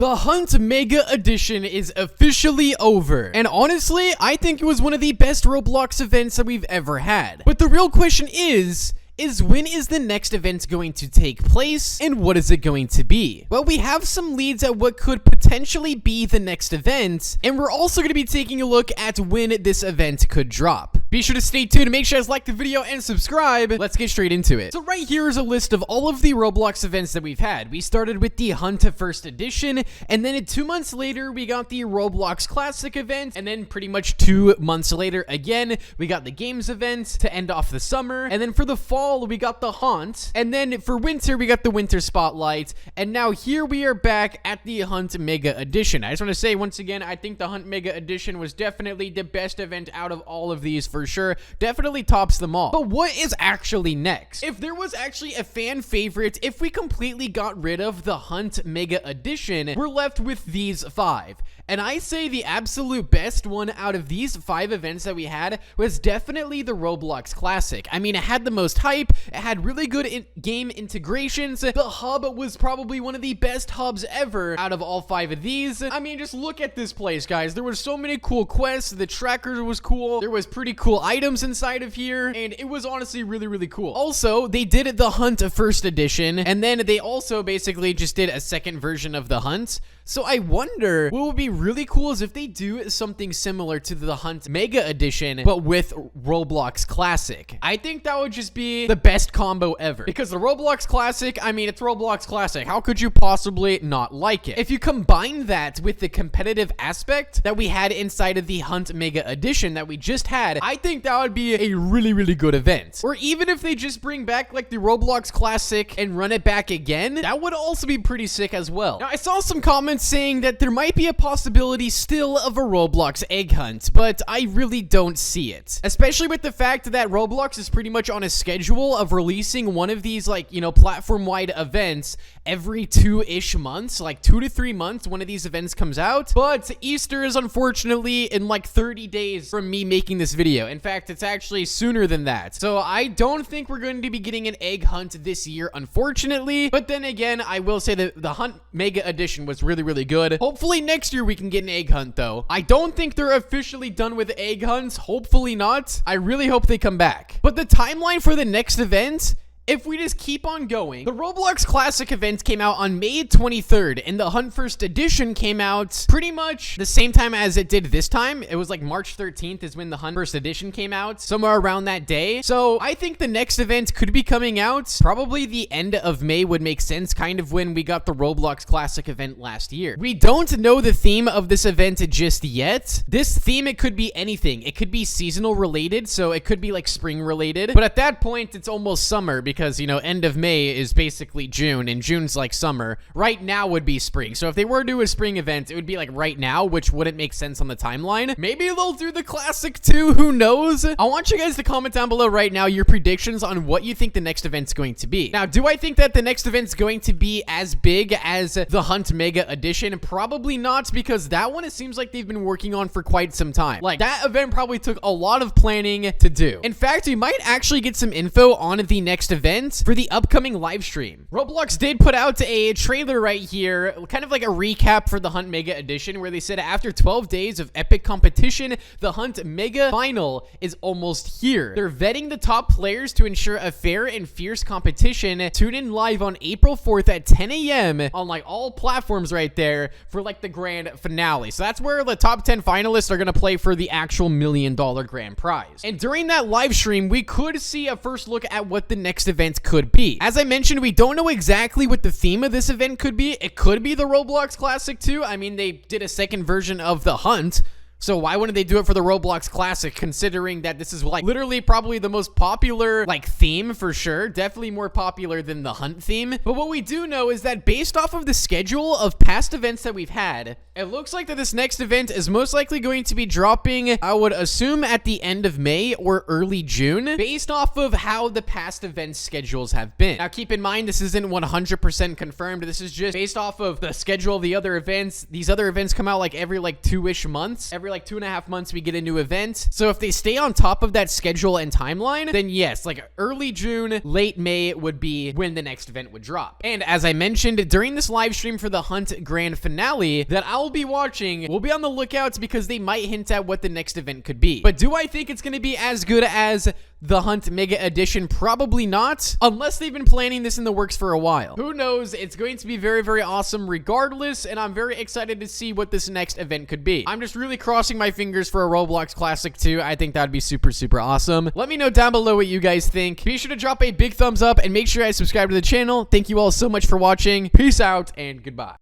The Hunt Mega Edition is officially over, and honestly, I think it was one of the best Roblox events that we've ever had. But the real question is when is the next event going to take place, and what is it going to be? Well, we have some leads at what could potentially be the next event, and we're also going to be taking a look at when this event could drop. Be sure to stay tuned and make sure you guys like the video and subscribe. Let's get straight into it. So right here is a list of all of the Roblox events that we've had. We started with the Hunt First Edition, and then 2 months later, we got the Roblox Classic event, and then pretty much 2 months later, again, we got the Games event to end off the summer, and then for the fall, we got the Hunt, and then for winter, we got the Winter Spotlight, and now here we are back at the Hunt Mega Edition. I just want to say, once again, I think the Hunt Mega Edition was definitely the best event out of all of these for sure. Definitely tops them all. But what is actually next? If there was actually a fan favorite, if we completely got rid of the Hunt Mega Edition, we're left with these 5. And I say the absolute best one out of these 5 events that we had was definitely the Roblox Classic. I mean, it had the most hype, it had really good game integrations, the hub was probably one of the best hubs ever out of all 5 of these. I mean, just look at this place, guys. There were so many cool quests, the tracker was cool, there was pretty cool items inside of here, and it was honestly really, really cool. Also, they did the Hunt First Edition, and then they also basically just did a second version of the Hunt. So I wonder what would be really cool is if they do something similar to the Hunt Mega Edition, but with Roblox Classic. I think that would just be the best combo ever. Because the Roblox Classic, I mean, it's Roblox Classic. How could you possibly not like it? If you combine that with the competitive aspect that we had inside of the Hunt Mega Edition that we just had, I think that would be a really, really good event. Or even if they just bring back like the Roblox Classic and run it back again, that would also be pretty sick as well. Now, I saw some comments saying that there might be a possibility still of a Roblox egg hunt, but I really don't see it. Especially with the fact that Roblox is pretty much on a schedule of releasing one of these, like, you know, platform-wide events every 2-ish months, like 2 to 3 months, one of these events comes out. But Easter is unfortunately in like 30 days from me making this video. In fact, it's actually sooner than that. So I don't think we're going to be getting an egg hunt this year, unfortunately. But then again, I will say that the Hunt Mega Edition was really, really good. Hopefully next year we can get an egg hunt though. I don't think they're officially done with egg hunts. Hopefully not. I really hope they come back. But the timeline for the next event, if we just keep on going, the Roblox Classic event came out on May 23rd, and the Hunt First Edition came out pretty much the same time as it did this time. It was like March 13th is when the Hunt First Edition came out, somewhere around that day. So I think the next event could be coming out probably the end of May would make sense, kind of when we got the Roblox Classic event last year. We don't know the theme of this event just yet. This theme, it could be anything. It could be seasonal related, so it could be like spring related. But at that point, it's almost summer because, you know, end of May is basically June, and June's like summer. Right now would be spring. So if they were to do a spring event, it would be like right now, which wouldn't make sense on the timeline. Maybe they'll do the Classic too, who knows? I want you guys to comment down below right now your predictions on what you think the next event's going to be. Now, do I think that the next event's going to be as big as the Hunt Mega Edition? Probably not, because that one, it seems like they've been working on for quite some time. Like, that event probably took a lot of planning to do. In fact, we might actually get some info on the next event for the upcoming live stream. Roblox did put out a trailer right here, kind of like a recap for the Hunt Mega Edition, where they said after 12 days of epic competition, the Hunt Mega Final is almost here. They're vetting the top players to ensure a fair and fierce competition. Tune in live on April 4th at 10 a.m. on like all platforms right there for like the grand finale. So that's where the top 10 finalists are going to play for the actual $1 million grand prize. And during that live stream, we could see a first look at what the next event could be. As I mentioned, we don't know exactly what the theme of this event could be. It could be the Roblox Classic too. I mean, they did a second version of the Hunt, so why wouldn't they do it for the Roblox Classic, considering that this is like literally probably the most popular like theme for sure. Definitely more popular than the Hunt theme. But what we do know is that based off of the schedule of past events that we've had, it looks like that this next event is most likely going to be dropping, I would assume, at the end of May or early June, based off of how the past event schedules have been. Now, keep in mind, this isn't 100% confirmed. This is just based off of the schedule of the other events. These other events come out like every like 2-ish months, every like 2.5 months we get a new event. So if they stay on top of that schedule and timeline, then yes, like early June, late May would be when the next event would drop. And as I mentioned during this live stream for the Hunt Grand Finale that I will be watching, we'll be on the lookout because they might hint at what the next event could be. But do I think it's going to be as good as the Hunt Mega Edition? Probably not, unless they've been planning this in the works for a while. Who knows? It's going to be very, very awesome regardless, and I'm very excited to see what this next event could be. I'm just really crossing my fingers for a Roblox Classic 2. I think that'd be super, super awesome. Let me know down below what you guys think. Be sure to drop a big thumbs up and make sure you guys subscribe to the channel. Thank you all so much for watching. Peace out and goodbye.